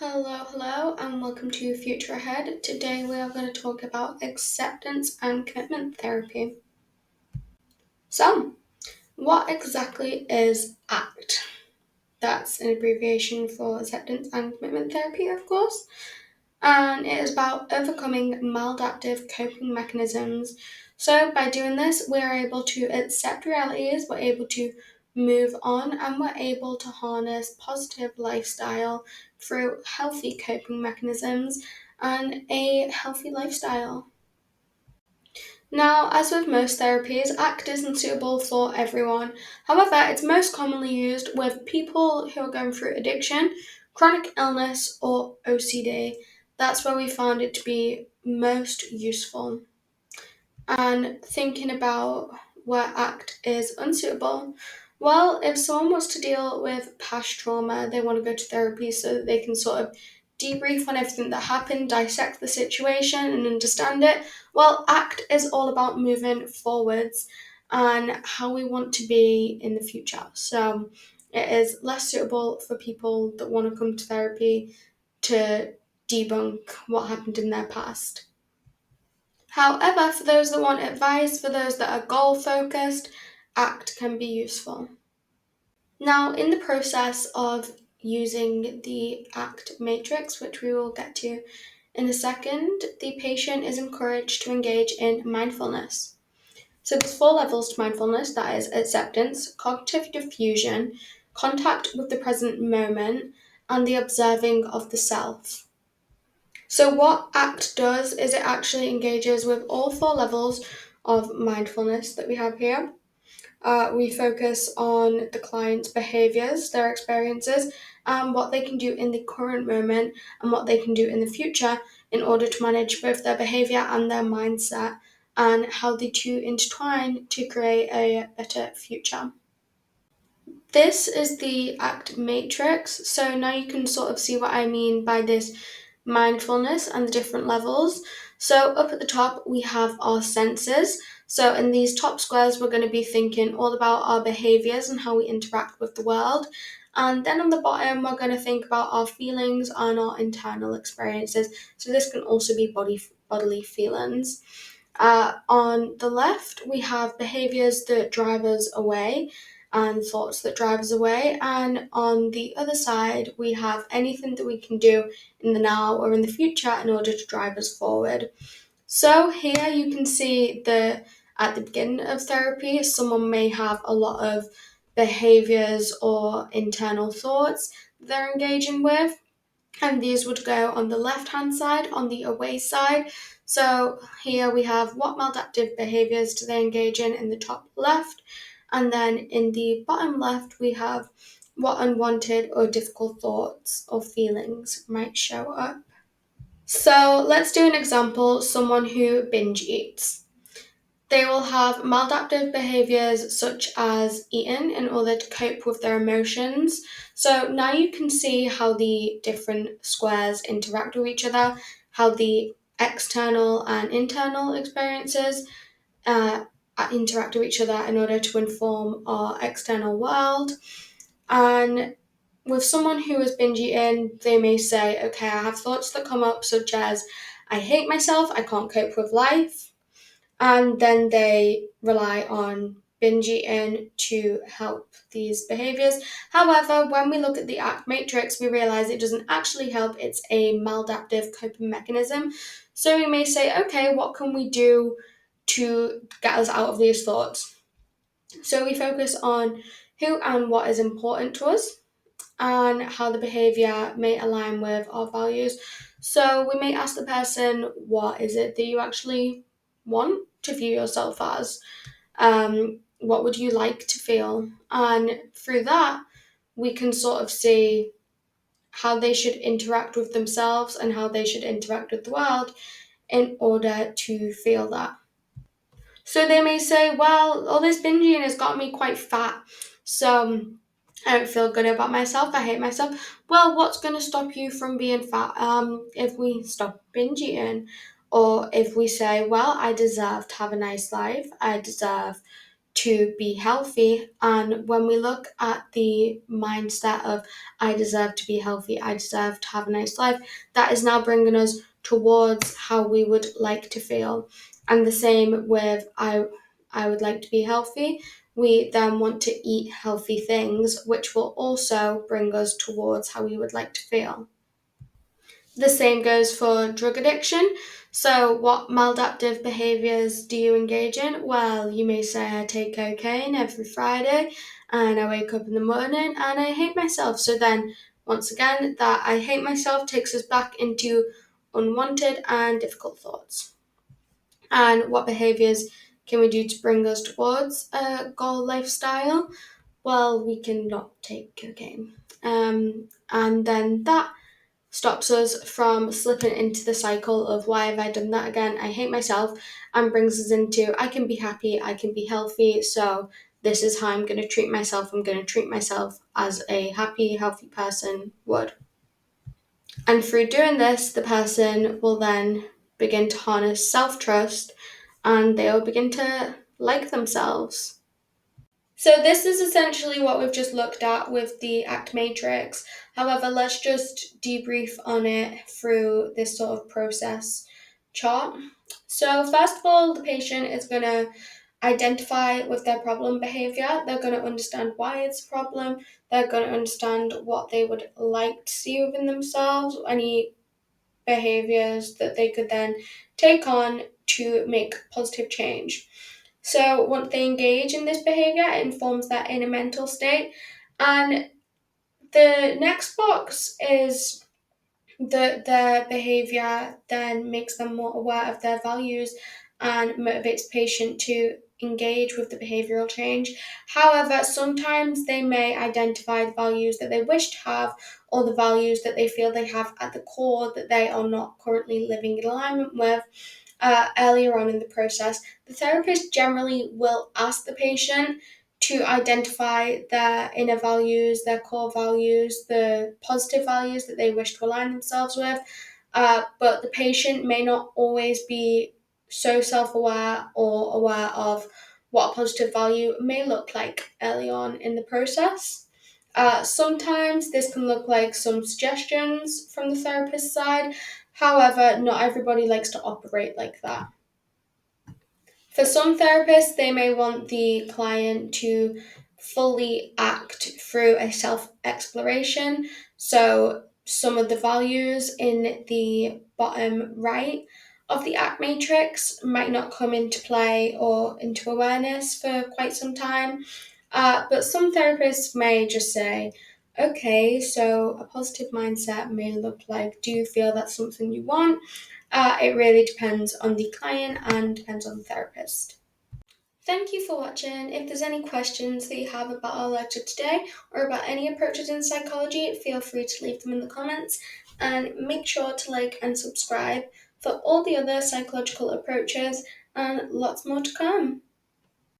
Hello, and welcome to Future Ahead. Today we are going to talk about acceptance and commitment therapy. So, what exactly is ACT? That's an abbreviation for acceptance and commitment therapy, of course. And it is about overcoming maladaptive coping mechanisms. So, by doing this, we are able to accept realities, we're able to move on, and we're able to harness positive lifestyle through healthy coping mechanisms and a healthy lifestyle. Now, as with most therapies, ACT isn't suitable for everyone. However, it's most commonly used with people who are going through addiction, chronic illness, or OCD. That's where we found it to be most useful. And thinking about where ACT is unsuitable, well, if someone wants to deal with past trauma, they want to go to therapy so that they can sort of debrief on everything that happened, dissect the situation, and understand it. Well, ACT is all about moving forwards and how we want to be in the future. So it is less suitable for people that want to come to therapy to debunk what happened in their past. However, for those that want advice, for those that are goal focused, ACT can be useful. Now, in the process of using the ACT matrix, which we will get to in a second, the patient is encouraged to engage in mindfulness. So there's four levels to mindfulness, that is acceptance, cognitive diffusion, contact with the present moment, and the observing of the self. So, what ACT does is it actually engages with all four levels of mindfulness that we have here. We focus on the client's behaviors, their experiences, and what they can do in the current moment and what they can do in the future in order to manage both their behavior and their mindset and how the two intertwine to create a better future. This is the ACT matrix. So now you can sort of see what I mean by this mindfulness and the different levels. So up at the top, we have our senses. So in these top squares, we're going to be thinking all about our behaviors and how we interact with the world. And then on the bottom, we're going to think about our feelings and our internal experiences. So this can also be bodily feelings. On the left, we have behaviors that drive us away and thoughts that drive us away. And on the other side, we have anything that we can do in the now or in the future in order to drive us forward. So here you can see that at the beginning of therapy, someone may have a lot of behaviors or internal thoughts they're engaging with. And these would go on the left hand side, on the away side. So here we have what maladaptive behaviors do they engage in the top left. And then in the bottom left, we have what unwanted or difficult thoughts or feelings might show up. So let's do an example, someone who binge eats. They will have maladaptive behaviors such as eating in order to cope with their emotions. So now you can see how the different squares interact with each other, how the external and internal experiences uh, interact with each other in order to inform our external world. And with someone who is binge eating, they may say, okay, I have thoughts that come up such as, I hate myself, I can't cope with life, and then they rely on binge eating to help these behaviors. However, when we look at the ACT matrix, we realize it doesn't actually help, it's a maladaptive coping mechanism. So we may say, okay, what can we do to get us out of these thoughts? So we focus on who and what is important to us and how the behavior may align with our values. So we may ask the person, what is it that you actually want to view yourself as? What would you like to feel? And through that, we can sort of see how they should interact with themselves and how they should interact with the world in order to feel that. So they may say, well, all this binging has got me quite fat. So I don't feel good about myself. I hate myself. Well, what's going to stop you from being fat? If we stop binge eating, or if we say, well, I deserve to have a nice life. I deserve to be healthy. And when we look at the mindset of, I deserve to be healthy, I deserve to have a nice life, that is now bringing us towards how we would like to feel. And the same with, I would like to be healthy. We then want to eat healthy things, which will also bring us towards how we would like to feel. The same goes for drug addiction. So, what maladaptive behaviours do you engage in? Well, you may say, I take cocaine every Friday and I wake up in the morning and I hate myself. So, then once again, that I hate myself takes us back into unwanted and difficult thoughts. And what behaviours can we do to bring us towards a goal lifestyle? Well, we can not take cocaine. And then that stops us from slipping into the cycle of, why have I done that again? I hate myself, and brings us into, I can be happy, I can be healthy, so this is how I'm going to treat myself. I'm going to treat myself as a happy, healthy person would. And through doing this, the person will then begin to harness self trust and they'll begin to like themselves. So this is essentially what we've just looked at with the ACT matrix. However, let's just debrief on it through this sort of process chart. So first of all, the patient is going to identify with their problem behavior. They're going to understand why it's a problem. They're going to understand what they would like to see within themselves, any behaviors that they could then take on to make positive change. So once they engage in this behavior, it informs their inner mental state. And the next box is that their behavior then makes them more aware of their values and motivates the patient to engage with the behavioral change. However, sometimes they may identify the values that they wish to have, or the values that they feel they have at the core that they are not currently living in alignment with. Earlier on in the process, the therapist generally will ask the patient to identify their inner values, their core values, the positive values that they wish to align themselves with. But the patient may not always be so self-aware or aware of what a positive value may look like early on in the process. Sometimes this can look like some suggestions from the therapist's side. However, not everybody likes to operate like that. For some therapists, they may want the client to fully act through a self exploration. So, some of the values in the bottom right of the ACT matrix might not come into play or into awareness for quite some time. But some therapists may just say, okay, so a positive mindset may look like, do you feel that's something you want? It really depends on the client and depends on the therapist. Thank you for watching. If there's any questions that you have about our lecture today or about any approaches in psychology, feel free to leave them in the comments, and make sure to like and subscribe for all the other psychological approaches and lots more to come.